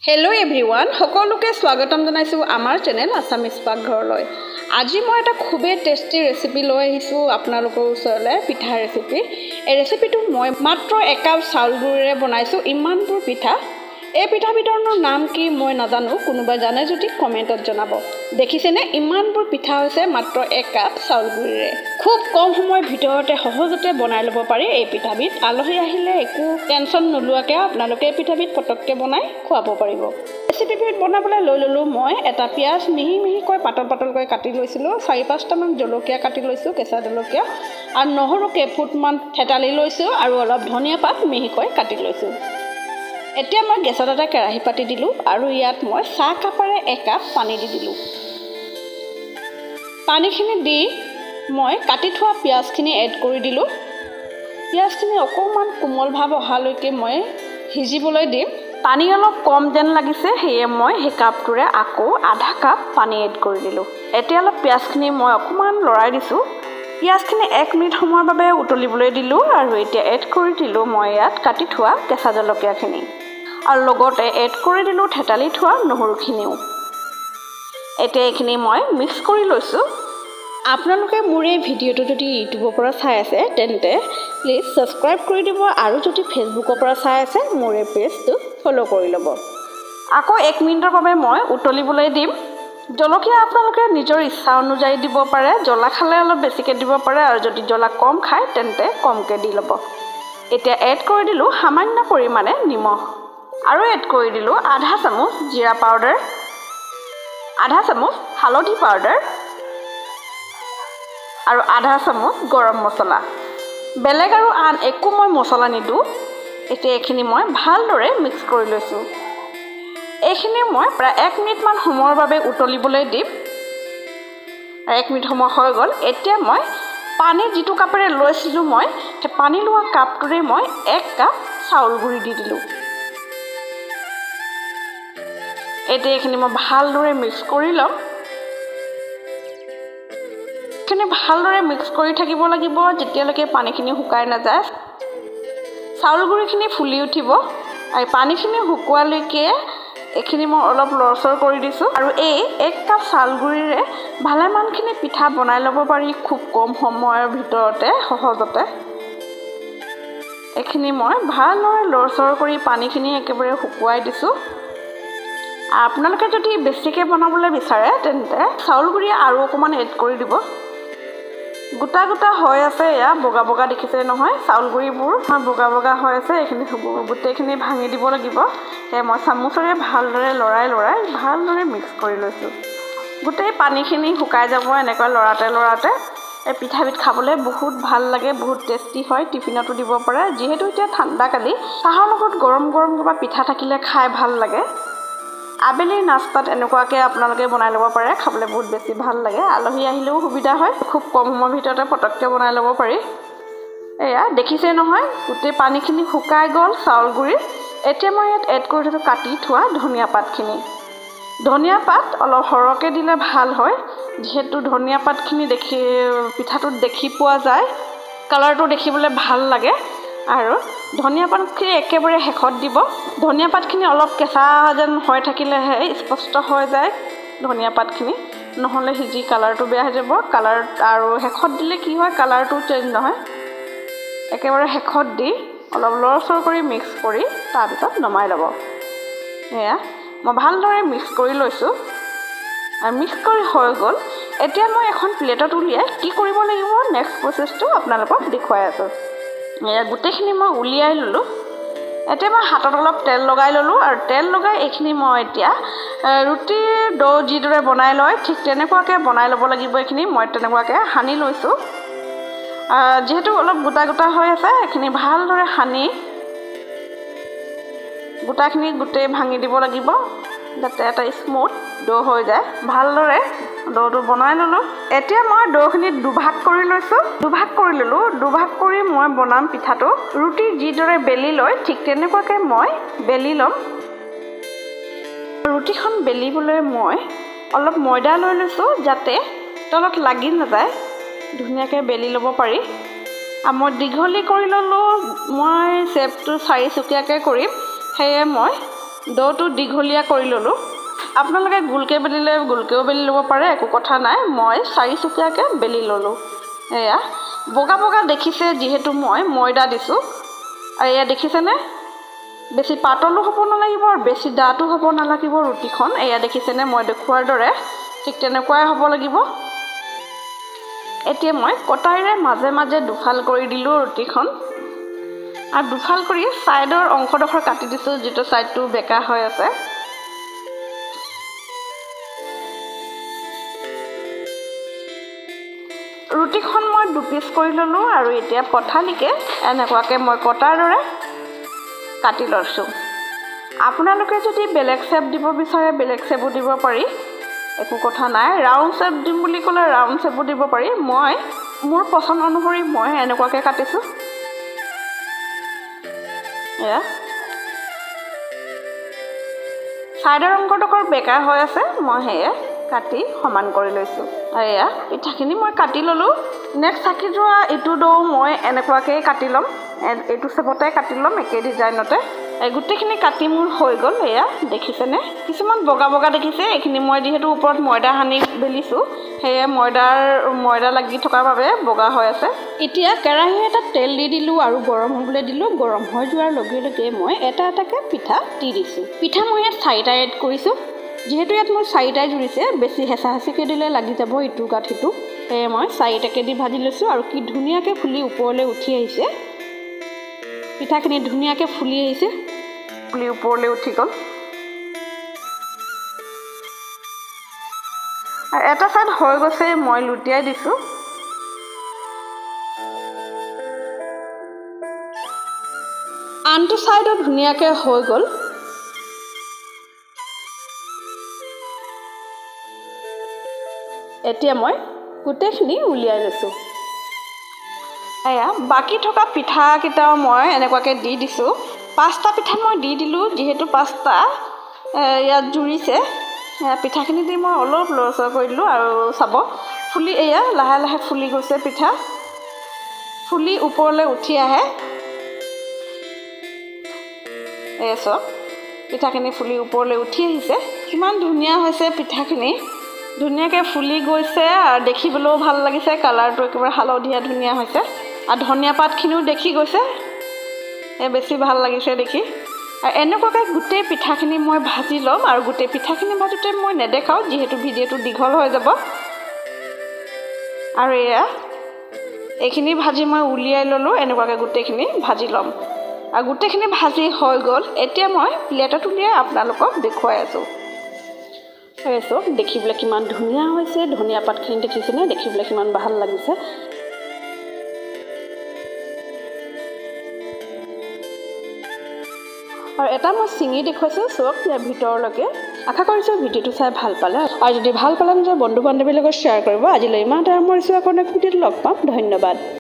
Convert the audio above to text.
Hello' everyone, সকলোকে স্বাগতম জনাইছোঁ আমাৰ চেনেল আছামিজ পাকঘৰলৈ। আজি মই এটা খুবেই টেষ্টি ৰেচিপি লৈ আহিছোঁ আপোনালোকৰ ওচৰলৈ, পিঠা ৰেচিপি। এই ৰেচিপিটো মই মাত্ৰ 1 কাপ চাউল গুড়িৰে বনাইছোঁ। ইমানবোৰ পিঠা। এই পিঠাবিধৰ নাম কি মই নাজানো, কোনোবাই জানে যদি কমেণ্টত জনাব। দেখিছেনে, ইমানবোৰ পিঠা হৈছে মাত্ৰ 1 কাপ চাউল গুড়িৰে। খুব কম সময়ৰ ভিতৰতে সহজতে বনাই ল'ব পাৰি এই পিঠাবিধ। আলহী আহিলে একো টেনশ্যন নোলোৱাকৈ আপোনালোকে এই পিঠাবিধ পটককৈ বনাই খুৱাব পাৰিব। ৰেচিপিবিধ বনাবলৈ লৈ ল'লোঁ মই এটা পিঁয়াজ মিহি মিহিকৈ পাতল পাতলকৈ কাটি লৈছিলোঁ। 4-5টামান জলকীয়া কাটি লৈছোঁ, কেঁচা জলকীয়া, আৰু নহৰু কেইফুটমান থেতালি লৈছোঁ, আৰু অলপ ধনিয়া পাত মিহিকৈ কাটি লৈছোঁ। এতিয়া মই গেছত এটা কেৰাহী পাতি দিলোঁ, আৰু ইয়াত মই চাহ কাপেৰে 1 কাপ পানী দি দিলোঁ। পানীখিনি দি মই কাটি থোৱা পিঁয়াজখিনি এড কৰি দিলোঁ। পিঁয়াজখিনি অকণমান কোমল ভাৱ অহালৈকে মই সিজিবলৈ দিম। পানী অলপ কম যেন লাগিছে, সেয়ে মই সেই কাপটোৰে আকৌ আধা কাপ পানী এড কৰি দিলোঁ। এতিয়া অলপ পিঁয়াজখিনি মই অকণমান লৰাই দিছোঁ। পিঁয়াজখিনি 1 মিনিট সময়ৰ বাবে উতলিবলৈ দিলোঁ, আৰু এতিয়া এড কৰি দিলোঁ মই ইয়াত কাটি থোৱা কেঁচা জলকীয়াখিনি, আৰু লগতে এড কৰি দিলোঁ থেতালি থোৱা নহৰুখিনিও। এতিয়া এইখিনি মই মিক্স কৰি লৈছোঁ। আপোনালোকে মোৰ এই ভিডিঅ'টো যদি ইউটিউবৰ পৰা চাই আছে তেন্তে প্লিজ ছাবস্ক্ৰাইব কৰি দিব, আৰু যদি ফেচবুকৰ পৰা চাই আছে মোৰ এই পেজটো ফ'ল' কৰি ল'ব। আকৌ 1 মিনিটৰ বাবে মই উতলিবলৈ দিম। জলকীয়া আপোনালোকে নিজৰ ইচ্ছা অনুযায়ী দিব পাৰে। জ্বলা খালে অলপ বেছিকৈ দিব পাৰে, আৰু যদি জ্বলা কম খায় তেন্তে কমকৈ দি ল'ব। এতিয়া এড কৰি দিলোঁ সামান্য পৰিমাণে নিমখ, আৰু এড কৰি দিলোঁ আধা চামুচ জিৰা পাউডাৰ, আধা চামুচ হালধি পাউডাৰ, আৰু আধা চামুচ গৰম মছলা। বেলেগ আৰু আন একো মই মছলা নিদিওঁ। এতিয়া এইখিনি মই ভালদৰে মিক্স কৰি লৈছোঁ। এইখিনি মই প্ৰায় 1 মিনিটমান সময়ৰ বাবে উতলিবলৈ দিম। 1 মিনিট সময় হৈ গ'ল। এতিয়া মই পানী যিটো কাপেৰে লৈছিলোঁ মই সেই পানী লোৱা কাপটোৰে মই 1 কাপ চাউল গুড়ি দি দিলোঁ। এতিয়া এইখিনি মই ভালদৰে মিক্স কৰি ল'ম। এইখিনি ভালদৰে মিক্স কৰি থাকিব লাগিব যেতিয়ালৈকে পানীখিনি শুকাই নাযায়। চাউল গুড়িখিনি ফুলি উঠিব, আৰু পানীখিনি শুকোৱালৈকে এইখিনি মই অলপ লৰচৰ কৰি দিছোঁ। আৰু এই 1 কাপ চাউল গুড়িৰে ভালেমানখিনি পিঠা বনাই ল'ব পাৰি খুব কম সময়ৰ ভিতৰতে, সহজতে। এইখিনি মই ভালদৰে লৰচৰ কৰি পানীখিনি একেবাৰে শুকুৱাই দিছোঁ। আপোনালোকে যদি বেছিকৈ বনাবলৈ বিচাৰে তেন্তে চাউল গুড়ি আৰু অকণমান এড কৰি দিব। গোটা গোটা হৈ আছে, এয়া বগা বগা দেখিছে নহয়, চাউল গুড়িবোৰ বগা বগা হৈ আছে। এইখিনি গোটেইখিনি ভাঙি দিব লাগিব। সেয়ে মই চামুচেৰে ভালদৰে লৰাই ভালদৰে মিক্স কৰি লৈছোঁ। গোটেই পানীখিনি শুকাই যাব এনেকৈ লৰাওঁতে। এই পিঠাবিধ খাবলৈ বহুত ভাল লাগে, বহুত টেষ্টি হয়। টিফিনতো দিব পাৰে। যিহেতু এতিয়া ঠাণ্ডা কালি, চাহৰ লগত গৰম গৰম কিবা পিঠা থাকিলে খাই ভাল লাগে। আবেলি নাস্তাত এনেকুৱাকৈ আপোনালোকে বনাই ল'ব পাৰে, খাবলৈ বহুত বেছি ভাল লাগে। আলহী আহিলেও সুবিধা হয়, খুব কম সময়ৰ ভিতৰতে পটককৈ বনাই ল'ব পাৰি। এয়া দেখিছে নহয়, গোটেই পানীখিনি শুকাই গ'ল চাউল গুড়ি। এতিয়া মই ইয়াত এড কৰি দিছোঁ কাটি থোৱা ধনিয়া পাতখিনি। ধনিয়া পাত অলপ সৰহকৈ দিলে ভাল হয়, যিহেতু ধনিয়া পাতখিনি পিঠাটোত দেখি পোৱা যায়, কালাৰটো দেখিবলৈ ভাল লাগে। আৰু ধনিয়া পাতখিনি একেবাৰে শেষত দিব। ধনিয়া পাতখিনি অলপ কেঁচা যেন হৈ থাকিলেহে স্পষ্ট হৈ যায় ধনিয়া পাতখিনি, নহ'লে সিজি কালাৰটো বেয়া হৈ যাব। আৰু শেষত দিলে কি হয়, কালাৰটো চেঞ্জ নহয়। একেবাৰে শেষত দি অলপ লৰচৰ কৰি মিক্স কৰি তাৰপিছত নমাই ল'ব। এয়া মই ভালদৰে মিক্স কৰি লৈছোঁ, আৰু মিক্স কৰি হৈ গ'ল। এতিয়া মই এখন প্লেটত উলিয়াই কি কৰিব লাগিব নেক্সট প্ৰচেছটো আপোনালোকক দেখুৱাই আছোঁ। এয়া গোটেইখিনি মই উলিয়াই ল'লোঁ। এতিয়া মই হাতত অলপ তেল লগাই ল'লোঁ, আৰু তেল লগাই এইখিনি মই এতিয়া ৰুটিৰ ডো যিদৰে বনাই লয় ঠিক তেনেকুৱাকৈ বনাই ল'ব লাগিব। এইখিনি মই তেনেকুৱাকৈ সানি লৈছোঁ। যিহেতু অলপ গোটা গোটা হৈ আছে, এইখিনি ভালদৰে সানি গোটাখিনি গোটেই ভাঙি দিব লাগিব, যাতে এটা স্মুথ ডো হৈ যায়। ভালদৰে ডোটো বনাই ল'লোঁ। এতিয়া মই ডোখিনি দুভাগ কৰি লৈছোঁ। দুভাগ কৰি মই বনাম পিঠাটো। ৰুটি যিদৰে বেলি লয় ঠিক তেনেকুৱাকৈ মই বেলি ল'ম। ৰুটিখন বেলিবলৈ মই অলপ ময়দা লৈ লৈছোঁ, যাতে তলত লাগি নাযায়, ধুনীয়াকৈ বেলি ল'ব পাৰি। আৰু মই দীঘলী কৰি ল'লোঁ। মই শ্বেপটো 4 চুকীয়াকৈ কৰিম, সেয়ে মই ডোটো দীঘলীয়া কৰি ল'লোঁ। আপোনালোকে গোলকৈ বেলিলে গোলকৈও বেলি ল'ব পাৰে, একো কথা নাই। মই 4 চুকীয়াকৈ বেলি ল'লোঁ। এয়া বগা বগা দেখিছে যিহেতু মই ময়দা দিছোঁ। আৰু এয়া দেখিছেনে, বেছি পাতলো হ'ব নালাগিব আৰু বেছি ডাঠো হ'ব নালাগিব ৰুটিখন। এয়া দেখিছেনে মই দেখুৱাৰ দৰে ঠিক তেনেকুৱাই হ'ব লাগিব। এতিয়া মই কটাৰীৰে মাজে মাজে দুফাল কৰি দিলোঁ ৰুটিখন, আৰু দুফাল কৰি ছাইডৰ অংশডোখৰ কাটি দিছোঁ, যিটো ছাইডটো বেকা হৈ আছে। ৰুটিখন মই 2 পিচ কৰি ল'লোঁ, আৰু এতিয়া পঠালিকৈ এনেকুৱাকৈ মই কটাৰ দৰে কাটি লৈছোঁ। আপোনালোকে যদি বেলেগ শ্বেপ দিব বিচাৰে বেলেগ শ্বেপো দিব পাৰি, একো কথা নাই। ৰাউণ্ড শ্বেপ দিম বুলি ক'লে ৰাউণ্ড শ্বেপো দিব পাৰি। মই মোৰ পচন্দ অনুসৰি মই এনেকুৱাকৈ কাটিছোঁ। এয়া ছাইডৰ অংশডোখৰ বেকা হৈ আছে, মই সেয়ে কাটি সমান কৰি লৈছোঁ। আৰু এয়া পিঠাখিনি মই কাটি ল'লোঁ। নেক্সট থাকি যোৱা এইটো ডো মই এনেকুৱাকৈ কাটি ল'ম, এইটো শ্বেপতে কাটি ল'ম, একেই ডিজাইনতে। গোটেইখিনি কাটি মোৰ হৈ গ'ল। এয়া দেখিছেনে, কিছুমান বগা বগা দেখিছে। এইখিনি মই যিহেতু ওপৰত ময়দা সানি বেলিছোঁ, সেয়ে ময়দা লাগি থকাৰ বাবে বগা হৈ আছে। এতিয়া কেৰাহী এটাত তেল দি দিলোঁ আৰু গৰম হ'বলৈ দিলোঁ। গৰম হৈ যোৱাৰ লগে লগে মই এটা এটাকৈ পিঠা দি দিছোঁ। পিঠা মই ইয়াত 4টা এড কৰিছোঁ। যিহেতু ইয়াত মোৰ 4টাই জুৰিছে, বেছি হেঁচা হেঁচিকৈ দিলে লাগি যাব ইটোৰ গাত সিটো। সেয়ে মই 4টাকৈ দি ভাজি লৈছোঁ। আৰু কি ধুনীয়াকৈ ফুলি ওপৰলৈ উঠি আহিছে, পিঠাখিনি ধুনীয়াকৈ ফুলি আহিছে, ফুলি ওপৰলৈ উঠি গ'ল। আৰু এটা ছাইড হৈ গৈছে, মই লুটিয়াই দিছোঁ। আনটো ছাইডো ধুনীয়াকৈ হৈ গ'ল। এতিয়া মই গোটেইখিনি উলিয়াই লৈছোঁ। এয়া বাকী থকা পিঠাকেইটাও মই এনেকুৱাকৈ দি দিছোঁ। 5টা পিঠা মই দি দিলোঁ, যিহেতু 5টা ইয়াত জুৰিছে। পিঠাখিনি দি মই অলপ লৰচৰ কৰি দিলোঁ, আৰু চাব ফুলি এয়া লাহে লাহে ফুলি গৈছে। পিঠা ফুলি ওপৰলৈ উঠি আহে। এয়া চব পিঠাখিনি ফুলি ওপৰলৈ উঠি আহিছে। কিমান ধুনীয়া হৈছে পিঠাখিনি, ধুনীয়াকৈ ফুলি গৈছে, আৰু দেখিবলৈও ভাল লাগিছে। কালাৰটো একেবাৰে হালধীয়া ধুনীয়া হৈছে, আৰু ধনিয়া পাতখিনিও দেখি গৈছে, বেছি ভাল লাগিছে দেখি। আৰু এনেকুৱাকৈ গোটেই পিঠাখিনি মই ভাজি ল'ম। আৰু গোটেই পিঠাখিনি ভাজোঁতে মই নেদেখাওঁ, যিহেতু ভিডিঅ'টো দীঘল হৈ যাব। আৰু এয়া এইখিনি ভাজি মই উলিয়াই ল'লোঁ। এনেকুৱাকৈ গোটেইখিনি ভাজি ল'ম, আৰু গোটেইখিনি ভাজি হৈ গ'ল। এতিয়া মই প্লেটত উলিয়াই আপোনালোকক দেখুৱাই আছোঁ। চব দেখিবলৈ কিমান ধুনীয়া হৈছে। ধনিয়া পাতখিনি দেখিছেনে, দেখিবলৈ কিমান ভাল লাগিছে। আৰু এটা মই ছিঙি দেখুৱাইছোঁ চব ইয়াৰ ভিতৰলৈকে। আশা কৰিছোঁ ভিডিঅ'টো চাই ভাল পালে, আৰু যদি ভাল পালে নিজৰ বন্ধু বান্ধৱীৰ লগত শ্বেয়াৰ কৰিব। আজিলৈ ইমানতে আৰম্ভ কৰিছোঁ, আকৌ নেক্সট ভিডিঅ'ত লগ পাম। ধন্যবাদ।